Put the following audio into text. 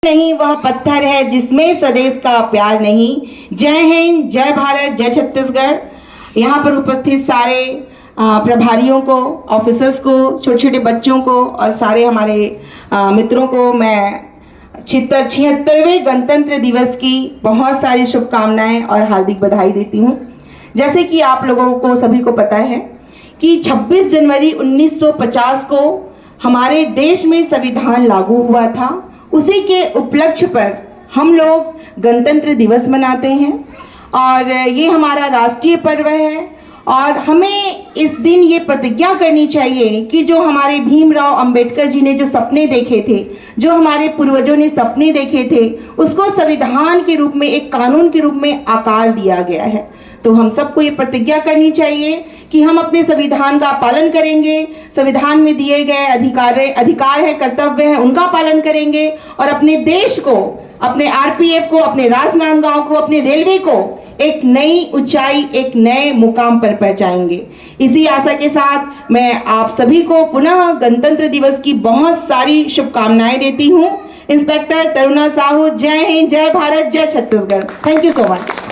नहीं वह पत्थर है जिसमें स्वदेश का प्यार नहीं। जय हिंद, जय भारत, जय छत्तीसगढ़। यहाँ पर उपस्थित सारे प्रभारियों को, ऑफिसर्स को, छोटे छोटे बच्चों को और सारे हमारे मित्रों को मैं 76वें गणतंत्र दिवस की बहुत सारी शुभकामनाएं और हार्दिक बधाई देती हूँ। जैसे कि आप लोगों को सभी को पता है कि 26 जनवरी 1950 को हमारे देश में संविधान लागू हुआ था। उसी के उपलक्ष्य पर हम लोग गणतंत्र दिवस मनाते हैं और ये हमारा राष्ट्रीय पर्व है। और हमें इस दिन ये प्रतिज्ञा करनी चाहिए कि जो हमारे भीमराव अंबेडकर जी ने जो सपने देखे थे, जो हमारे पूर्वजों ने सपने देखे थे, उसको संविधान के रूप में, एक कानून के रूप में आकार दिया गया है। तो हम सबको ये प्रतिज्ञा करनी चाहिए कि हम अपने संविधान का पालन करेंगे, संविधान में दिए गए अधिकार है, कर्तव्य है, उनका पालन करेंगे और अपने देश को, अपने आरपीएफ को, अपने राजनांदगांव को, अपने रेलवे को एक नई ऊंचाई, एक नए मुकाम पर पहुंचाएंगे। इसी आशा के साथ मैं आप सभी को पुनः गणतंत्र दिवस की बहुत सारी शुभकामनाएं देती हूं। इंस्पेक्टर तरुणा साहू, जय हिंद, जय भारत, जय Chhattisgarh. Thank you so much.